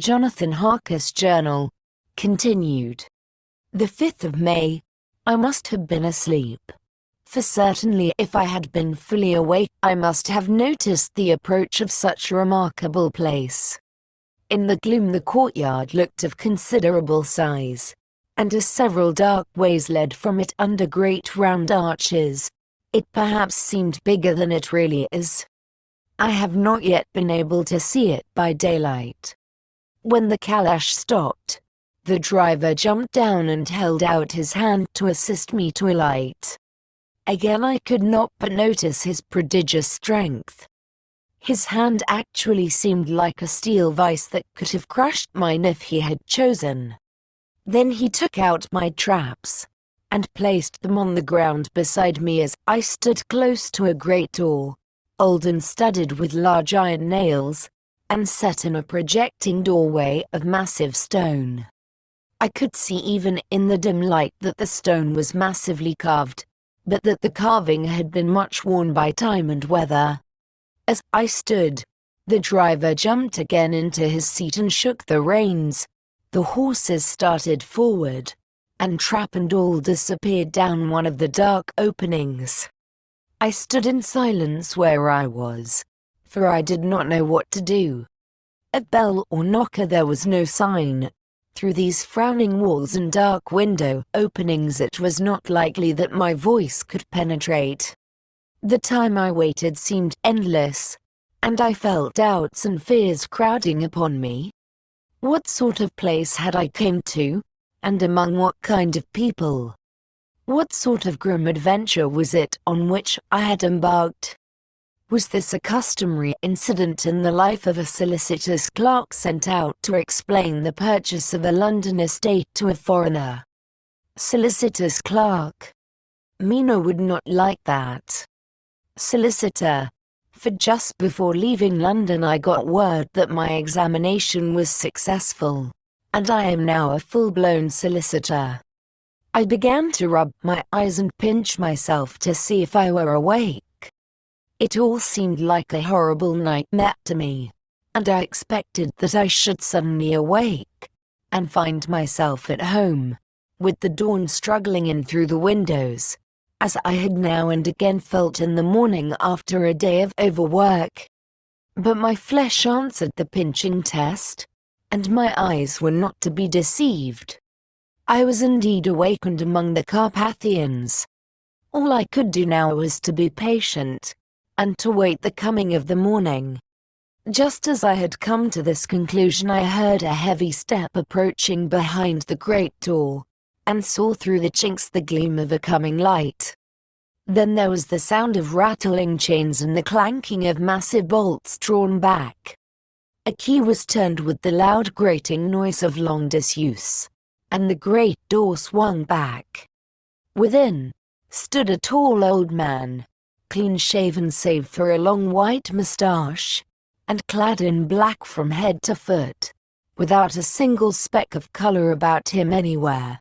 Jonathan Harker's journal. Continued. The 5th of May. I must have been asleep. For certainly if I had been fully awake, I must have noticed the approach of such a remarkable place. In the gloom the courtyard looked of considerable size, and as several dark ways led from it under great round arches, it perhaps seemed bigger than it really is. I have not yet been able to see it by daylight. When the calash stopped, the driver jumped down and held out his hand to assist me to alight. Again I could not but notice his prodigious strength. His hand actually seemed like a steel vice that could have crushed mine if he had chosen. Then he took out my traps, and placed them on the ground beside me as I stood close to a great door, old and studded with large iron nails, and set in a projecting doorway of massive stone. I could see even in the dim light that the stone was massively carved, but that the carving had been much worn by time and weather. As I stood, the driver jumped again into his seat and shook the reins. The horses started forward, and trap and all disappeared down one of the dark openings. I stood in silence where I was, for I did not know what to do. A bell or knocker there was no sign. Through these frowning walls and dark window openings it was not likely that my voice could penetrate. The time I waited seemed endless, and I felt doubts and fears crowding upon me. What sort of place had I come to, and among what kind of people? What sort of grim adventure was it on which I had embarked? Was this a customary incident in the life of a solicitor's clerk sent out to explain the purchase of a London estate to a foreigner? Solicitor's clerk? Mina would not like that. Solicitor. For just before leaving London I got word that my examination was successful, and I am now a full-blown solicitor. I began to rub my eyes and pinch myself to see if I were awake. It all seemed like a horrible nightmare to me, and I expected that I should suddenly awake, and find myself at home, with the dawn struggling in through the windows, as I had now and again felt in the morning after a day of overwork. But my flesh answered the pinching test, and my eyes were not to be deceived. I was indeed awakened among the Carpathians. All I could do now was to be patient, and to wait the coming of the morning. Just as I had come to this conclusion I heard a heavy step approaching behind the great door, and saw through the chinks the gleam of a coming light. Then there was the sound of rattling chains and the clanking of massive bolts drawn back. A key was turned with the loud grating noise of long disuse, and the great door swung back. Within stood a tall old man, clean-shaven save for a long white moustache, and clad in black from head to foot, without a single speck of color about him anywhere.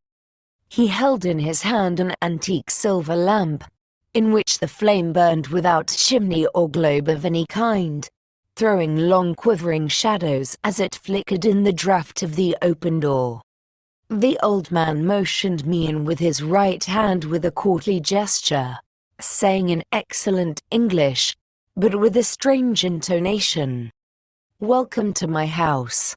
He held in his hand an antique silver lamp, in which the flame burned without chimney or globe of any kind, throwing long quivering shadows as it flickered in the draught of the open door. The old man motioned me in with his right hand with a courtly gesture, saying in excellent English, but with a strange intonation, "Welcome to my house.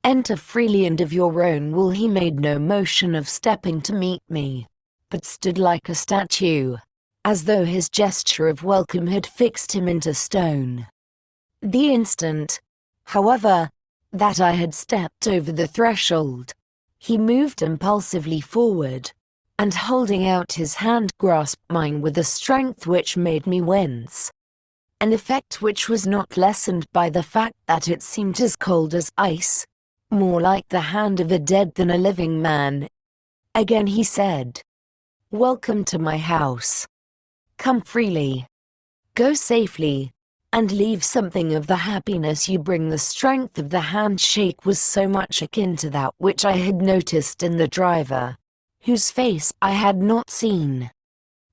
Enter freely and of your own will." He made no motion of stepping to meet me, but stood like a statue, as though his gesture of welcome had fixed him into stone. The instant, however, that I had stepped over the threshold, he moved impulsively forward, and holding out his hand grasped mine with a strength which made me wince. An effect which was not lessened by the fact that it seemed as cold as ice, more like the hand of a dead than a living man. Again he said, "Welcome to my house. Come freely. Go safely, and leave something of the happiness you bring." The strength of the handshake was so much akin to that which I had noticed in the driver, whose face I had not seen,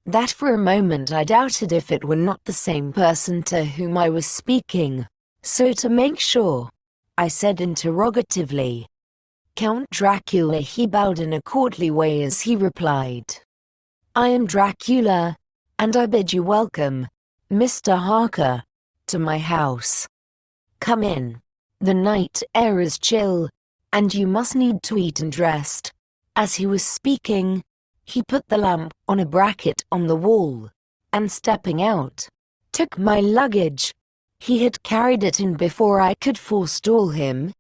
that for a moment I doubted if it were not the same person to whom I was speaking. So to make sure, I said interrogatively. Count Dracula. He bowed in a courtly way as he replied. I am Dracula, and I bid you welcome, Mr. Harker, to my house. Come in. The night air is chill, and you must need to eat and rest. As he was speaking, he put the lamp on a bracket on the wall, and stepping out, took my luggage. He had carried it in before I could forestall him.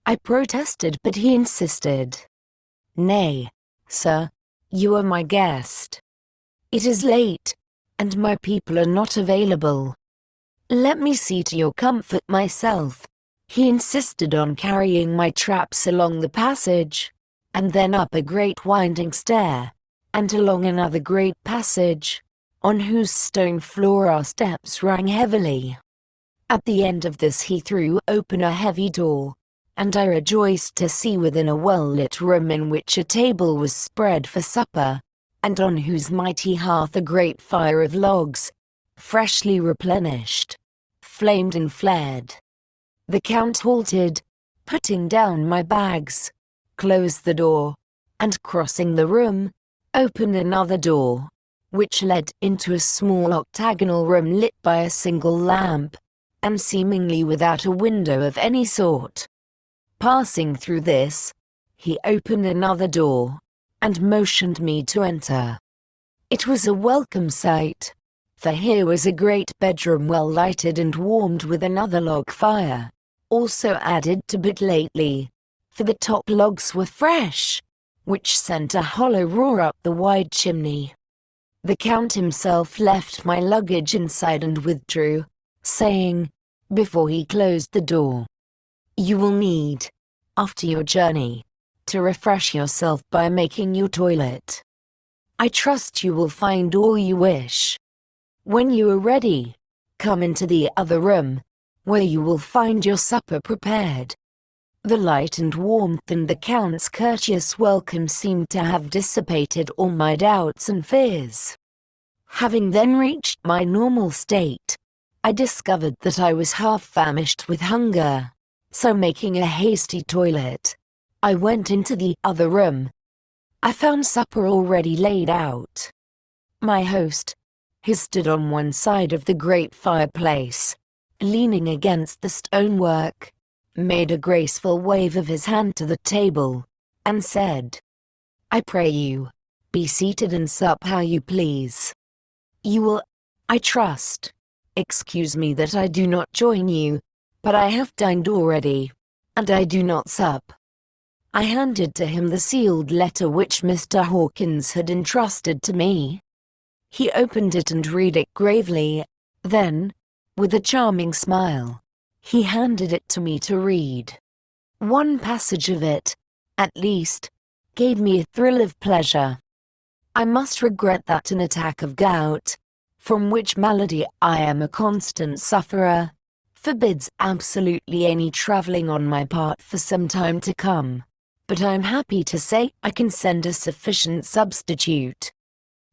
I protested, but he insisted. Nay, sir, you are my guest. It is late, and my people are not available. Let me see to your comfort myself. He insisted on carrying my traps along the passage, and then up a great winding stair, and along another great passage, on whose stone floor our steps rang heavily. At the end of this he threw open a heavy door, and I rejoiced to see within a well-lit room in which a table was spread for supper, and on whose mighty hearth a great fire of logs, freshly replenished, flamed and flared. The Count halted, putting down my bags, closed the door, and crossing the room, opened another door, which led into a small octagonal room lit by a single lamp, and seemingly without a window of any sort. Passing through this, he opened another door, and motioned me to enter. It was a welcome sight, for here was a great bedroom well lighted and warmed with another log fire, also added to but lately, for the top logs were fresh, which sent a hollow roar up the wide chimney. The Count himself left my luggage inside and withdrew, saying, before he closed the door, you will need, after your journey, to refresh yourself by making your toilet. I trust you will find all you wish. When you are ready, come into the other room, where you will find your supper prepared. The light and warmth in the Count's courteous welcome seemed to have dissipated all my doubts and fears. Having then reached my normal state, I discovered that I was half famished with hunger, so making a hasty toilet, I went into the other room. I found supper already laid out. My host, who stood on one side of the great fireplace, leaning against the stonework, made a graceful wave of his hand to the table, and said, I pray you, be seated and sup how you please. You will, I trust, excuse me that I do not join you, but I have dined already, and I do not sup. I handed to him the sealed letter which Mr. Hawkins had entrusted to me. He opened it and read it gravely, then, with a charming smile, he handed it to me to read. One passage of it, at least, gave me a thrill of pleasure. I must regret that an attack of gout, from which malady I am a constant sufferer, forbids absolutely any traveling on my part for some time to come, but I'm happy to say I can send a sufficient substitute,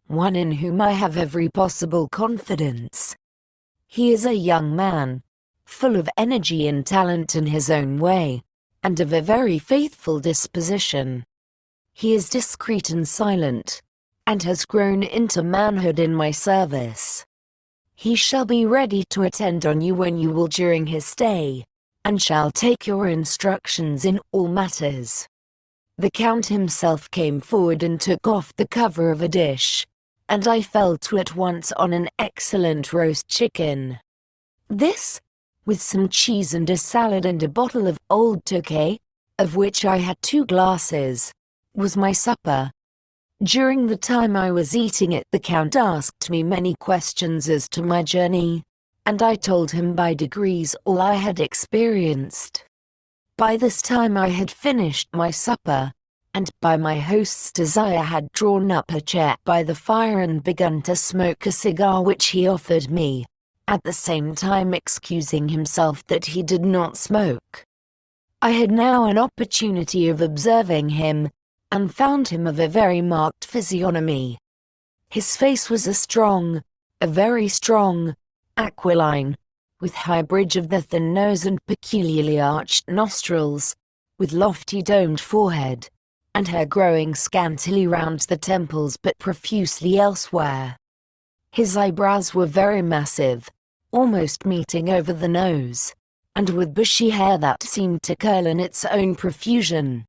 one in whom I have every possible confidence. He is a young man, full of energy and talent in his own way, and of a very faithful disposition. He is discreet and silent, and has grown into manhood in my service. He shall be ready to attend on you when you will during his stay, and shall take your instructions in all matters. The Count himself came forward and took off the cover of a dish, and I fell to at once on an excellent roast chicken. This, with some cheese and a salad and a bottle of old Tokay, of which I had 2 glasses, was my supper. During the time I was eating it, the Count asked me many questions as to my journey, and I told him by degrees all I had experienced. By this time I had finished my supper, and by my host's desire had drawn up a chair by the fire and begun to smoke a cigar which he offered me, at the same time excusing himself that he did not smoke. I had now an opportunity of observing him, and found him of a very marked physiognomy. His face was a very strong, aquiline, with high bridge of the thin nose and peculiarly arched nostrils, with lofty domed forehead, and hair growing scantily round the temples but profusely elsewhere. His eyebrows were very massive, almost meeting over the nose, and with bushy hair that seemed to curl in its own profusion.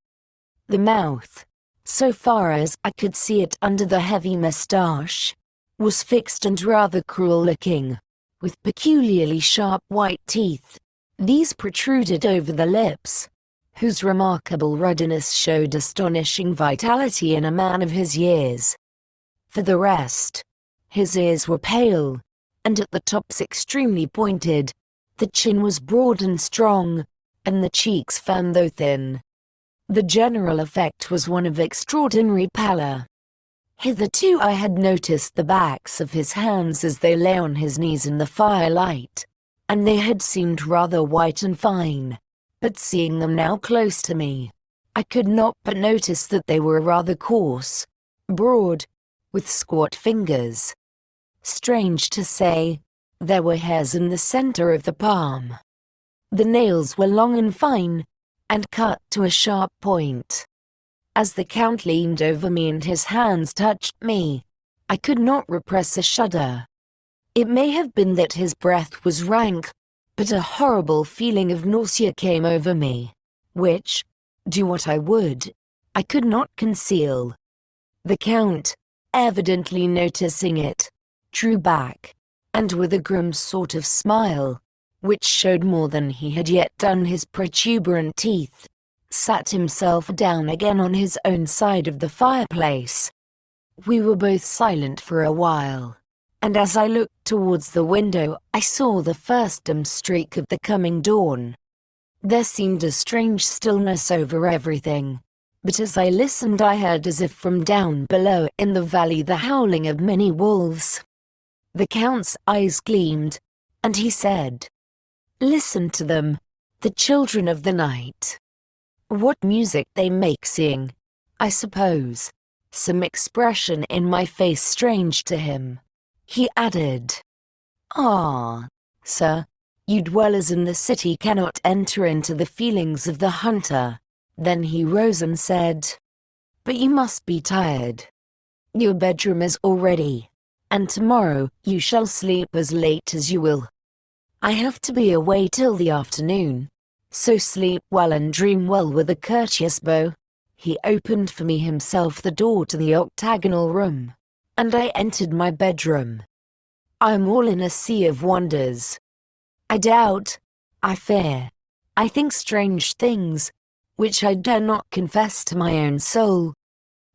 The mouth, so far as I could see it under the heavy moustache, was fixed and rather cruel-looking, with peculiarly sharp white teeth. These protruded over the lips, whose remarkable ruddiness showed astonishing vitality in a man of his years. For the rest, his ears were pale, and at the tops extremely pointed. The chin was broad and strong, and the cheeks firm though thin. The general effect was one of extraordinary pallor. Hitherto I had noticed the backs of his hands as they lay on his knees in the firelight, and they had seemed rather white and fine, but seeing them now close to me, I could not but notice that they were rather coarse, broad, with squat fingers. Strange to say, there were hairs in the center of the palm. The nails were long and fine, and cut to a sharp point. As the Count leaned over me and his hands touched me, I could not repress a shudder. It may have been that his breath was rank, but a horrible feeling of nausea came over me, which, do what I would, I could not conceal. The Count, evidently noticing it, drew back, and with a grim sort of smile, which showed more than he had yet done his protuberant teeth, sat himself down again on his own side of the fireplace. We were both silent for a while, and as I looked towards the window I saw the first dim streak of the coming dawn. There seemed a strange stillness over everything, but as I listened I heard as if from down below in the valley the howling of many wolves. The Count's eyes gleamed, and he said, "Listen to them, the children of the night. What music they make, seeing, I suppose, some expression in my face strange to him." He added, "Ah, sir, you dwellers in the city cannot enter into the feelings of the hunter." Then he rose and said, "But you must be tired. Your bedroom is all ready, and tomorrow you shall sleep as late as you will. I have to be away till the afternoon, so sleep well and dream well." With a courteous bow, he opened for me himself the door to the octagonal room, and I entered my bedroom. I am all in a sea of wonders. I doubt, I fear, I think strange things, which I dare not confess to my own soul.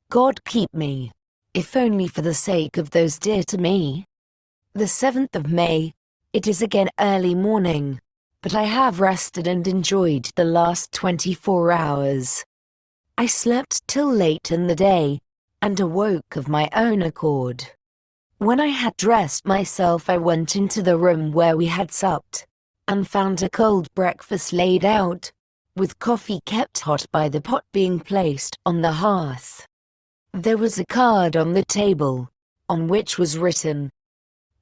God keep me, if only for the sake of those dear to me. The 7th of May, it is again early morning, but I have rested and enjoyed the last 24 hours. I slept till late in the day, and awoke of my own accord. When I had dressed myself I went into the room where we had supped, and found a cold breakfast laid out, with coffee kept hot by the pot being placed on the hearth. There was a card on the table, on which was written,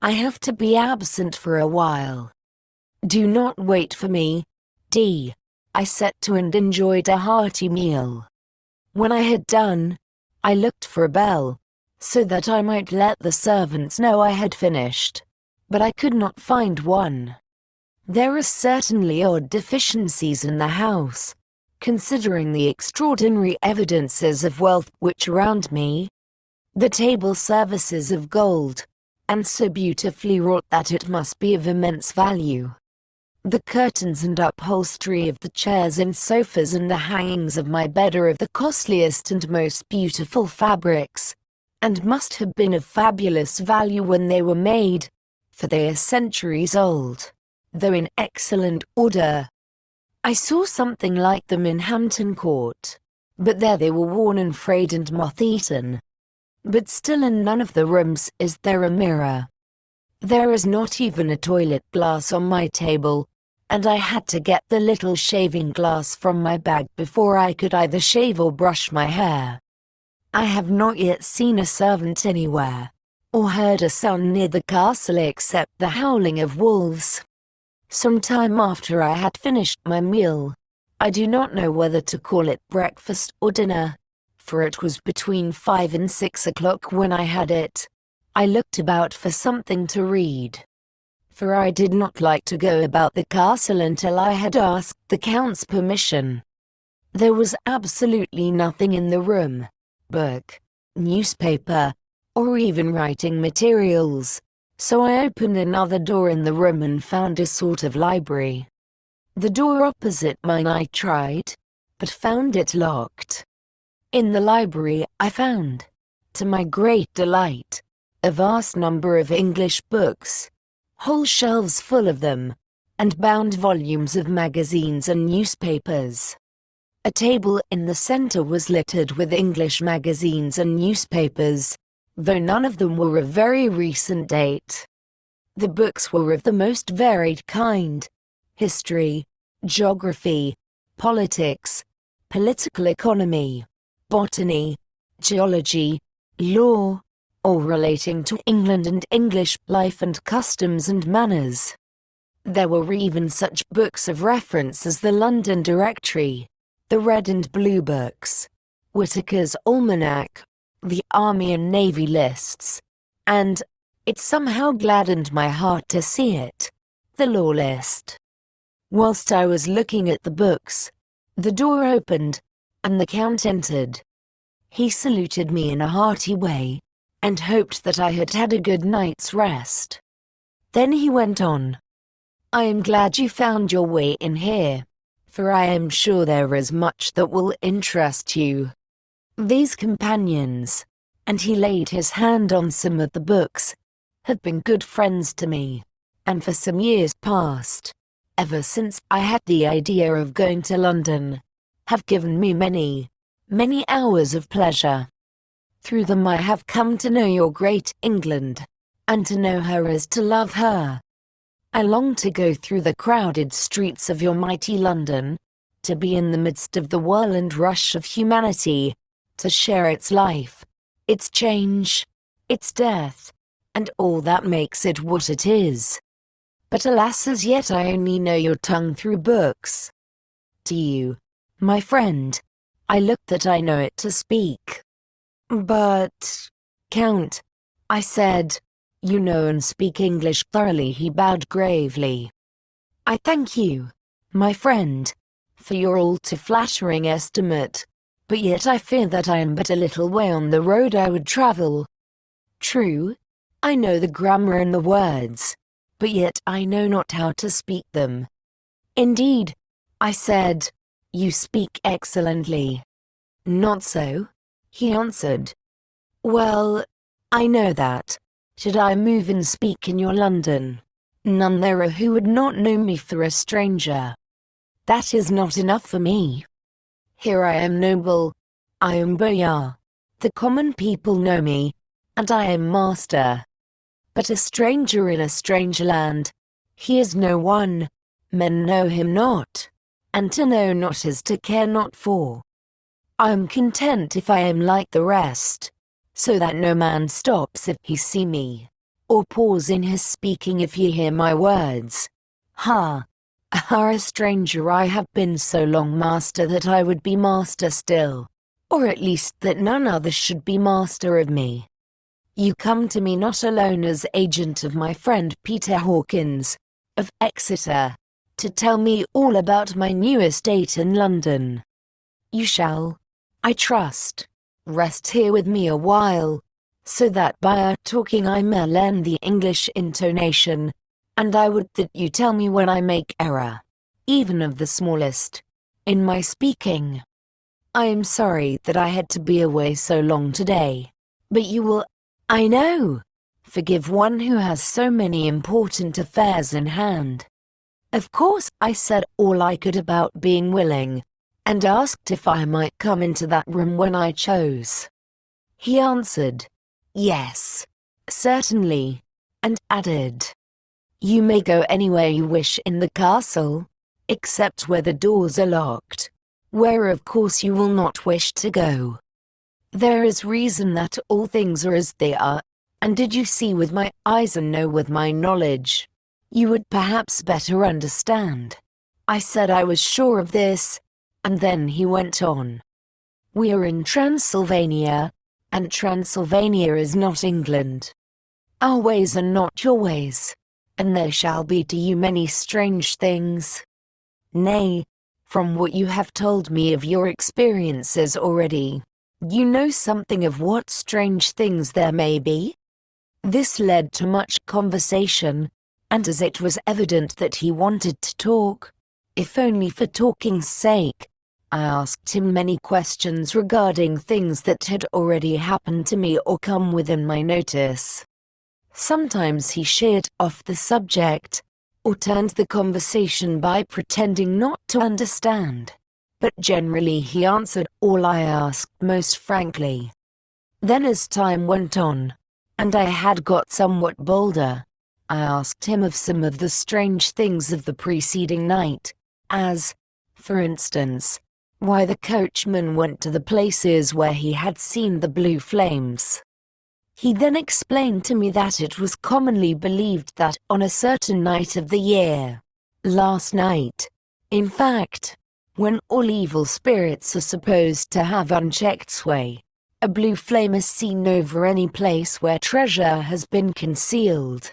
"I have to be absent for a while. Do not wait for me, D." I set to and enjoyed a hearty meal. When I had done, I looked for a bell, so that I might let the servants know I had finished, but I could not find one. There are certainly odd deficiencies in the house, considering the extraordinary evidences of wealth which around me. The table service is of gold, and so beautifully wrought that it must be of immense value. The curtains and upholstery of the chairs and sofas and the hangings of my bed are of the costliest and most beautiful fabrics, and must have been of fabulous value when they were made, for they are centuries old, though in excellent order. I saw something like them in Hampton Court, but there they were worn and frayed and moth-eaten. But still in none of the rooms is there a mirror. There is not even a toilet glass on my table, and I had to get the little shaving glass from my bag before I could either shave or brush my hair. I have not yet seen a servant anywhere, or heard a sound near the castle except the howling of wolves. some time after I had finished my meal. I do not know whether to call it breakfast or dinner, for it was between 5 and 6 o'clock when I had it. I looked about for something to read, for I did not like to go about the castle until I had asked the Count's permission. There was absolutely nothing in the room, book, newspaper, or even writing materials, so I opened another door in the room and found a sort of library. The door opposite mine I tried, but found it locked. In the library I found, to my great delight, a vast number of English books, whole shelves full of them, and bound volumes of magazines and newspapers. A table in the center was littered with English magazines and newspapers, though none of them were of very recent date. The books were of the most varied kind: history, geography, politics, political economy, botany, geology, law, all relating to England and English life and customs and manners. There were even such books of reference as the London Directory, the Red and Blue Books, Whitaker's Almanac, the Army and Navy lists, and, it somehow gladdened my heart to see it, the Law List. Whilst I was looking at the books, the door opened, and the Count entered. He saluted me in a hearty way, and hoped that I had had a good night's rest. Then he went on. "I am glad you found your way in here, for I am sure there is much that will interest you. These companions," and he laid his hand on some of the books, "have been good friends to me, and for some years past, ever since I had the idea of going to London, have given me many, many hours of pleasure. Through them I have come to know your great England, and to know her as to love her. I long to go through the crowded streets of your mighty London, to be in the midst of the whirl and rush of humanity, to share its life, its change, its death, and all that makes it what it is. But alas, as yet I only know your tongue through books. To you, my friend, I look that I know it to speak." "But, Count," I said, "you know and speak English thoroughly." He bowed gravely. "I thank you, my friend, for your all too flattering estimate, but yet I fear that I am but a little way on the road I would travel. True, I know the grammar and the words, but yet I know not how to speak them." "Indeed," I said, "you speak excellently." "Not so," he answered. "Well, I know that, should I move and speak in your London, none there are who would not know me for a stranger. That is not enough for me. Here I am noble, I am boyar, the common people know me, and I am master. But a stranger in a strange land, he is no one, men know him not, and to know not is to care not for. I am content if I am like the rest, so that no man stops if he see me, or pause in his speaking if he hear my words. Ha! A stranger I have been so long master that I would be master still, or at least that none other should be master of me. You come to me not alone as agent of my friend Peter Hawkins, of Exeter, to tell me all about my new estate in London. You shall, I trust, rest here with me a while, so that by our talking I may learn the English intonation, and I would that you tell me when I make error, even of the smallest, in my speaking. I am sorry that I had to be away so long today, but you will, I know, forgive one who has so many important affairs in hand." Of course I said all I could about being willing, and asked if I might come into that room when I chose. He answered, "Yes, certainly," and added, "You may go anywhere you wish in the castle, except where the doors are locked, where of course you will not wish to go. There is reason that all things are as they are, and did you see with my eyes and know with my knowledge, You would perhaps better understand. I said I was sure of this, and then he went on. We are in Transylvania, and Transylvania is not England. Our ways are not your ways, and there shall be to you many strange things. Nay, from what you have told me of your experiences already, you know something of what strange things there may be? This led to much conversation, and as it was evident that he wanted to talk, if only for talking's sake, I asked him many questions regarding things that had already happened to me or come within my notice. Sometimes he sheered off the subject, or turned the conversation by pretending not to understand, but generally he answered all I asked most frankly. Then as time went on, and I had got somewhat bolder, I asked him of some of the strange things of the preceding night, as, for instance, why the coachman went to the places where he had seen the blue flames. He then explained to me that it was commonly believed that on a certain night of the year, last night, in fact, when all evil spirits are supposed to have unchecked sway, a blue flame is seen over any place where treasure has been concealed.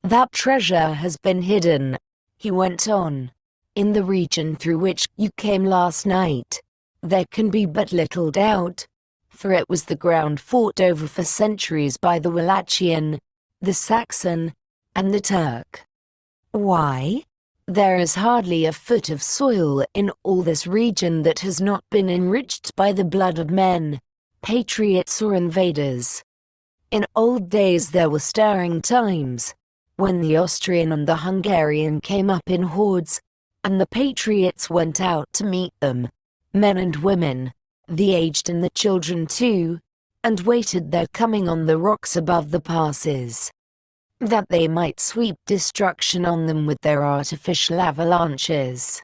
That treasure has been hidden, he went on, in the region through which you came last night. There can be but little doubt, for it was the ground fought over for centuries by the Wallachian, the Saxon, and the Turk. Why? There is hardly a foot of soil in all this region that has not been enriched by the blood of men, patriots or invaders. In old days there were stirring times, when the Austrian and the Hungarian came up in hordes, and the patriots went out to meet them, men and women, the aged and the children too, and waited their coming on the rocks above the passes, that they might sweep destruction on them with their artificial avalanches.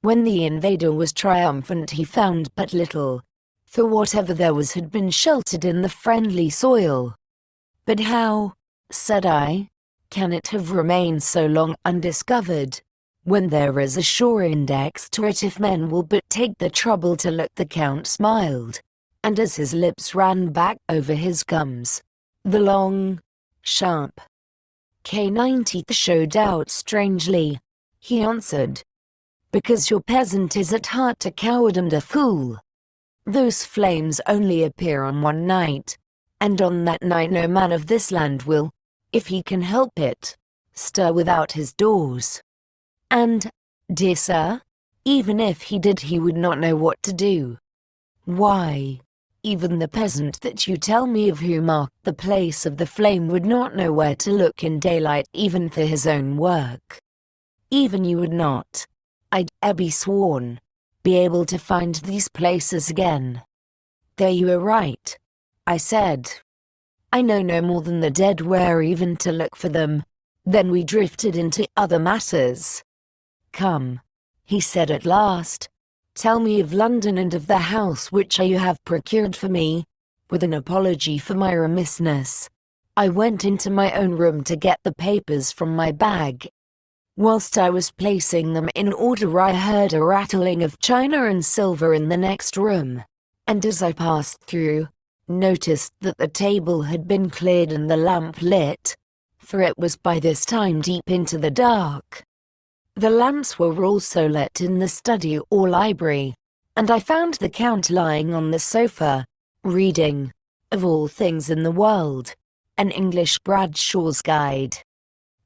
When the invader was triumphant he found but little, for whatever there was had been sheltered in the friendly soil. But how, said I, can it have remained so long undiscovered, when there is a sure index to it if men will but take the trouble to look? The Count smiled, and as his lips ran back over his gums, the long, sharp canine teeth showed out strangely, he answered. Because your peasant is at heart a coward and a fool. Those flames only appear on one night, and on that night no man of this land will, if he can help it, stir without his doors. And, dear sir, even if he did he would not know what to do. Why, even the peasant that you tell me of who marked the place of the flame would not know where to look in daylight even for his own work. Even you would not, I'd be sworn, be able to find these places again. There you are right, I said. I know no more than the dead where even to look for them. Then we drifted into other matters. Come, he said at last, tell me of London and of the house which you have procured for me. With an apology for my remissness, I went into my own room to get the papers from my bag. Whilst I was placing them in order I heard a rattling of china and silver in the next room, and as I passed through, noticed that the table had been cleared and the lamp lit, for it was by this time deep into the dark. The lamps were also lit in the study or library, and I found the Count lying on the sofa, reading, of all things in the world, an English Bradshaw's Guide.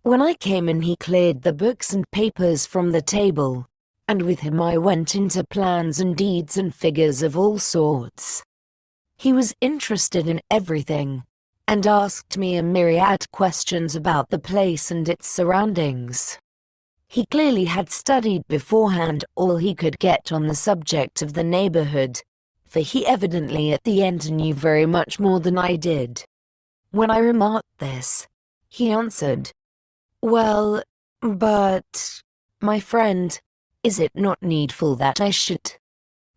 When I came in he cleared the books and papers from the table, and with him I went into plans and deeds and figures of all sorts. He was interested in everything, and asked me a myriad questions about the place and its surroundings. He clearly had studied beforehand all he could get on the subject of the neighborhood, for he evidently at the end knew very much more than I did. When I remarked this, he answered, Well, but, my friend, is it not needful that I should?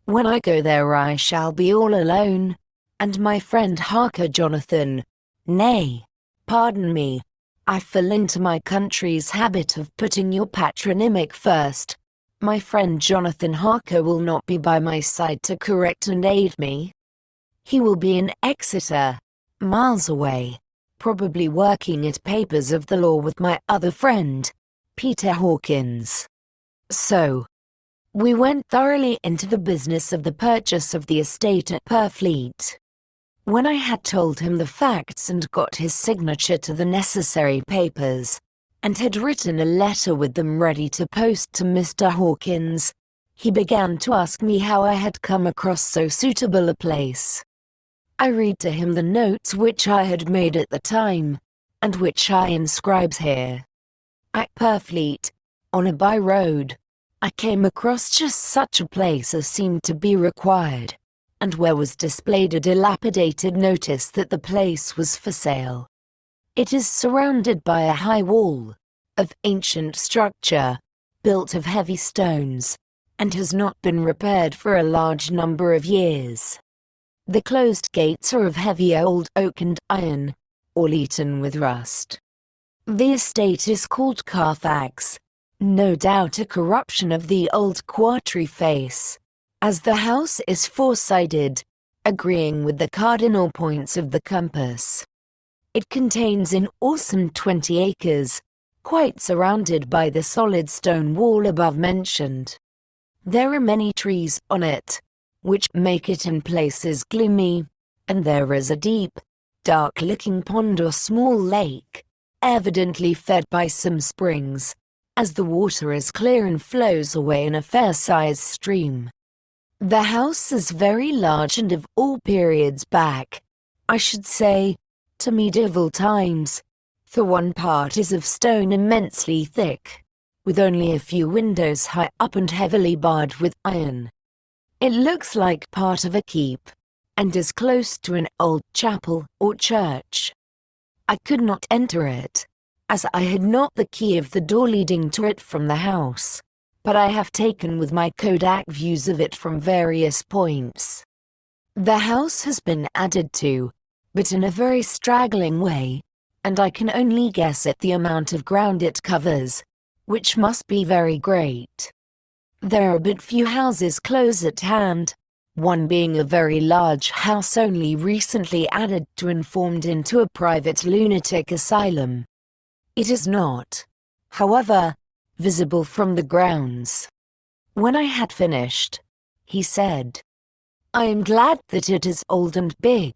When I go there I shall be all alone, and my friend Harker Jonathan, nay, pardon me, I fell into my country's habit of putting your patronymic first. My friend Jonathan Harker will not be by my side to correct and aid me. He will be in Exeter, miles away, probably working at papers of the law with my other friend, Peter Hawkins. So, we went thoroughly into the business of the purchase of the estate at Purfleet. When I had told him the facts and got his signature to the necessary papers, and had written a letter with them ready to post to Mr. Hawkins, he began to ask me how I had come across so suitable a place. I read to him the notes which I had made at the time, and which I inscribe here. At Purfleet, on a by road, I came across just such a place as seemed to be required, and where was displayed a dilapidated notice that the place was for sale. It is surrounded by a high wall, of ancient structure, built of heavy stones, and has not been repaired for a large number of years. The closed gates are of heavy old oak and iron, all eaten with rust. The estate is called Carfax, no doubt a corruption of the old quartry face, as the house is four-sided, agreeing with the cardinal points of the compass. It contains in all some 20 acres, quite surrounded by the solid stone wall above mentioned. There are many trees on it, which make it in places gloomy, and there is a deep, dark-looking pond or small lake, evidently fed by some springs, as the water is clear and flows away in a fair-sized stream. The house is very large and of all periods back, I should say, to medieval times, for one part is of stone immensely thick, with only a few windows high up and heavily barred with iron. It looks like part of a keep, and is close to an old chapel or church. I could not enter it, as I had not the key of the door leading to it from the house, but I have taken with my Kodak views of it from various points. The house has been added to, but in a very straggling way, and I can only guess at the amount of ground it covers, which must be very great. There are but few houses close at hand, one being a very large house only recently added to and formed into a private lunatic asylum. It is not, however, visible from the grounds. When I had finished, he said, "I am glad that it is old and big.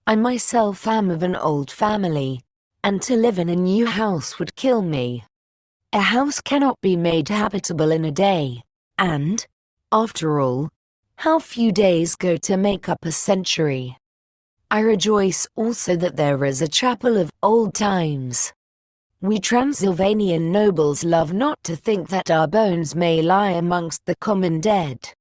I myself am of an old family, and to live in a new house would kill me. A house cannot be made habitable in a day, and, after all, how few days go to make up a century. I rejoice also that there is a chapel of old times. We Transylvanian nobles love not to think that our bones may lie amongst the common dead.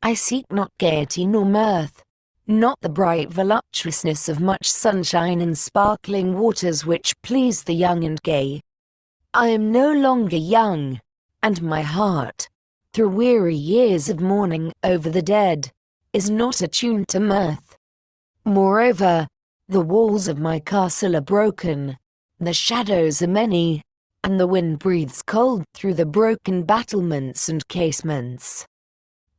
I seek not gaiety nor mirth, not the bright voluptuousness of much sunshine and sparkling waters which please the young and gay. I am no longer young, and my heart, through weary years of mourning over the dead, is not attuned to mirth. Moreover, the walls of my castle are broken, the shadows are many, and the wind breathes cold through the broken battlements and casements.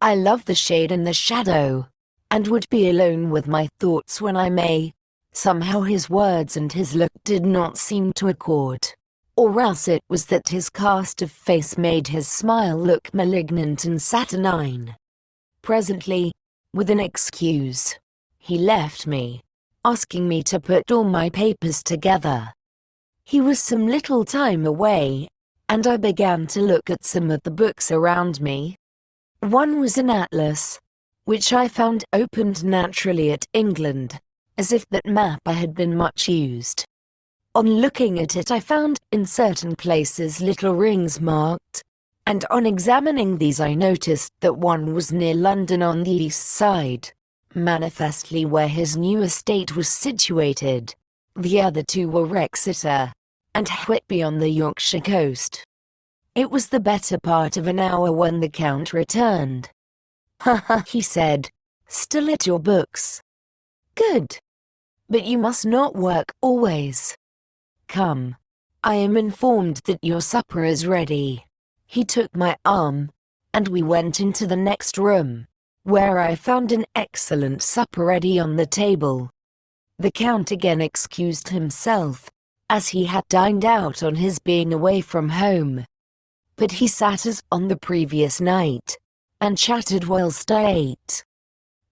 I love the shade and the shadow, and would be alone with my thoughts when I may. Somehow his words and his look did not seem to accord, or else it was that his cast of face made his smile look malignant and saturnine. Presently, with an excuse, he left me, asking me to put all my papers together. He was some little time away, and I began to look at some of the books around me. One was an atlas, which I found opened naturally at England, as if that map had been much used. On looking at it I found in certain places little rings marked, and on examining these I noticed that one was near London on the east side, manifestly where his new estate was situated. The other two were Exeter and Whitby on the Yorkshire coast. It was the better part of an hour when the Count returned. "Ha ha," he said, "still at your books. Good. But you must not work always. Come. I am informed that your supper is ready. He took my arm, and we went into the next room, where I found an excellent supper ready on the table. The Count again excused himself, as he had dined out on his being away from home. But he sat as on the previous night, and chatted whilst I ate.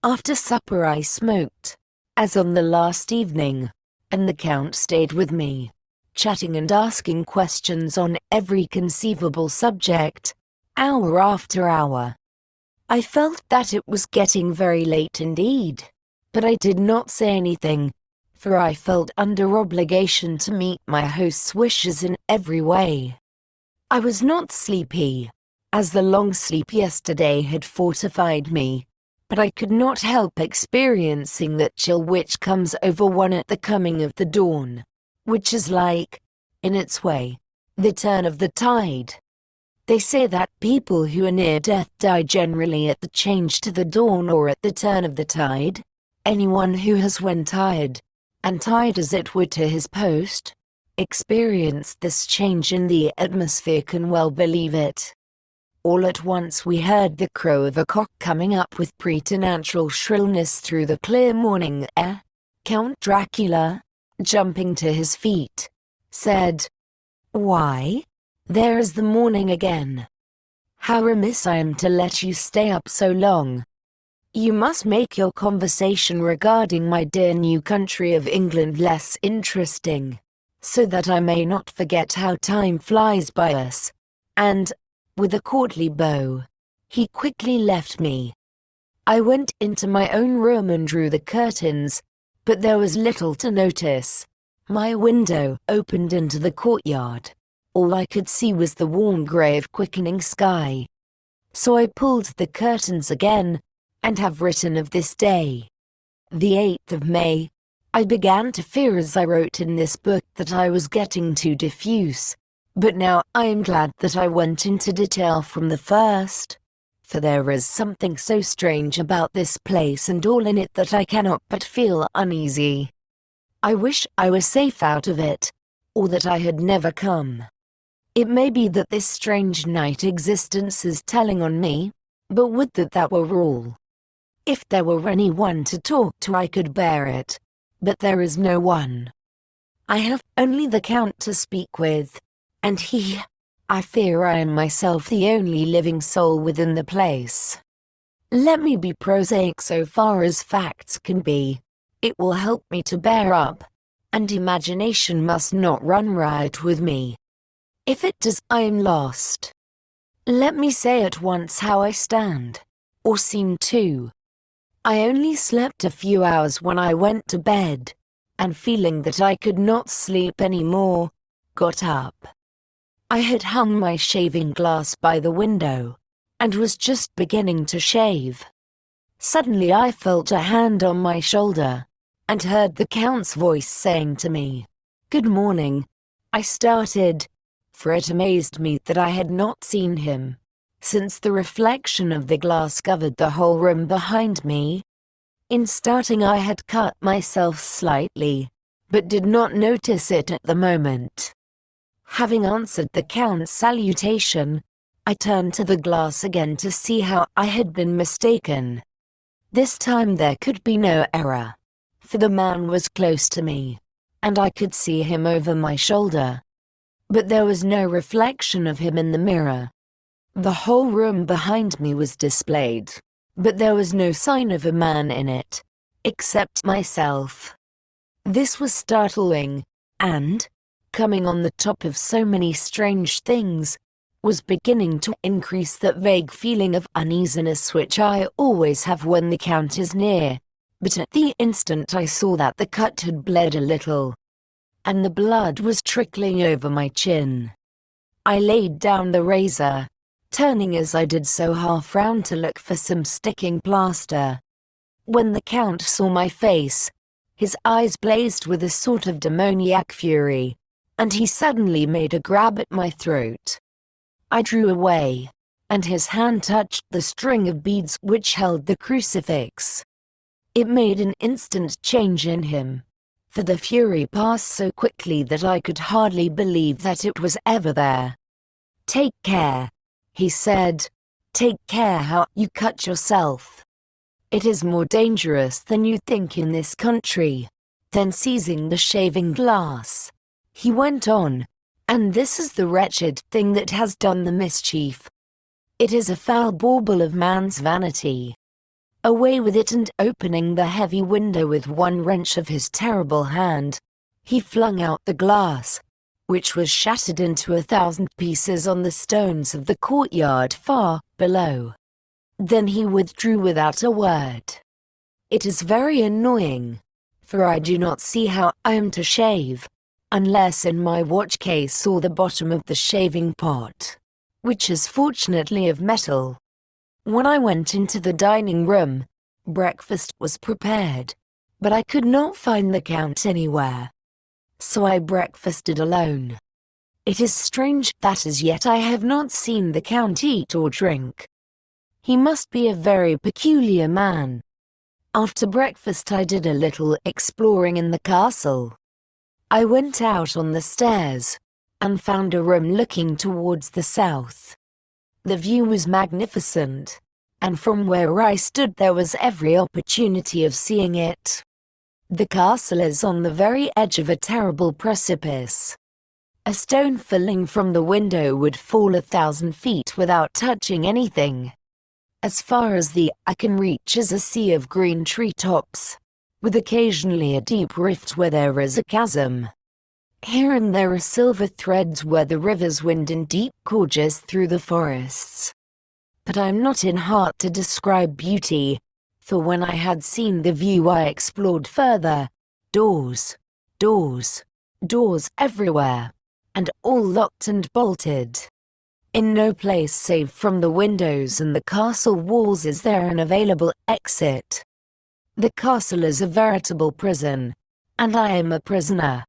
After supper I smoked, as on the last evening, and the Count stayed with me, chatting and asking questions on every conceivable subject, hour after hour. I felt that it was getting very late indeed, but I did not say anything, for I felt under obligation to meet my host's wishes in every way. I was not sleepy, as the long sleep yesterday had fortified me, but I could not help experiencing that chill which comes over one at the coming of the dawn, which is like, in its way, the turn of the tide. They say that people who are near death die generally at the change to the dawn or at the turn of the tide. Anyone who has, when tired, and tied as it were to his post, experienced this change in the atmosphere can well believe it. All at once we heard the crow of a cock coming up with preternatural shrillness through the clear morning air. Count Dracula, jumping to his feet, said, "Why, there is the morning again. How remiss I am to let you stay up so long. You must make your conversation regarding my dear new country of England less interesting, so that I may not forget how time flies by us." And, with a courtly bow, he quickly left me. I went into my own room and drew the curtains, but there was little to notice. My window opened into the courtyard. All I could see was the warm grey of quickening sky. So I pulled the curtains again, and have written of this day, the 8th of May. I began to fear as I wrote in this book that I was getting too diffuse, but now I am glad that I went into detail from the first, for there is something so strange about this place and all in it that I cannot but feel uneasy. I wish I were safe out of it, or that I had never come. It may be that this strange night existence is telling on me, but would that that were all. If there were anyone to talk to I could bear it, but there is no one. I have only the Count to speak with, and I fear I am myself the only living soul within the place. Let me be prosaic so far as facts can be. It will help me to bear up, and imagination must not run riot with me. If it does, I am lost. Let me say at once how I stand, or seem to. I only slept a few hours when I went to bed, and feeling that I could not sleep any more, got up. I had hung my shaving glass by the window, and was just beginning to shave. Suddenly I felt a hand on my shoulder, and heard the Count's voice saying to me, "Good morning." I started, for it amazed me that I had not seen him, since the reflection of the glass covered the whole room behind me. In starting I had cut myself slightly, but did not notice it at the moment. Having answered the Count's salutation, I turned to the glass again to see how I had been mistaken. This time there could be no error, for the man was close to me, and I could see him over my shoulder. But there was no reflection of him in the mirror. The whole room behind me was displayed, but there was no sign of a man in it, except myself. This was startling, and, coming on the top of so many strange things, was beginning to increase that vague feeling of uneasiness which I always have when the Count is near. But at the instant I saw that the cut had bled a little, and the blood was trickling over my chin. I laid down the razor, turning as I did so half round to look for some sticking plaster. When the Count saw my face, his eyes blazed with a sort of demoniac fury, and he suddenly made a grab at my throat. I drew away, and his hand touched the string of beads which held the crucifix. It made an instant change in him, for the fury passed so quickly that I could hardly believe that it was ever there. "Take care," he said. "Take care how you cut yourself. It is more dangerous than you think in this country." Then seizing the shaving glass, he went on, "And this is the wretched thing that has done the mischief. It is a foul bauble of man's vanity. Away with it!" And opening the heavy window with one wrench of his terrible hand, he flung out the glass, which was shattered into 1,000 pieces on the stones of the courtyard far below. Then he withdrew without a word. It is very annoying, for I do not see how I am to shave, unless in my watch case or the bottom of the shaving pot, which is fortunately of metal. When I went into the dining room, breakfast was prepared, but I could not find the Count anywhere. So I breakfasted alone. It is strange that as yet I have not seen the Count eat or drink. He must be a very peculiar man. After breakfast I did a little exploring in the castle. I went out on the stairs, and found a room looking towards the south. The view was magnificent, and from where I stood there was every opportunity of seeing it. The castle is on the very edge of a terrible precipice. A stone falling from the window would fall 1,000 feet without touching anything. As far as the eye can reach is a sea of green treetops, with occasionally a deep rift where there is a chasm. Here and there are silver threads where the rivers wind in deep gorges through the forests. But I'm not in heart to describe beauty, for when I had seen the view I explored further. Doors, doors, doors everywhere, and all locked and bolted. In no place save from the windows and the castle walls is there an available exit. The castle is a veritable prison, and I am a prisoner.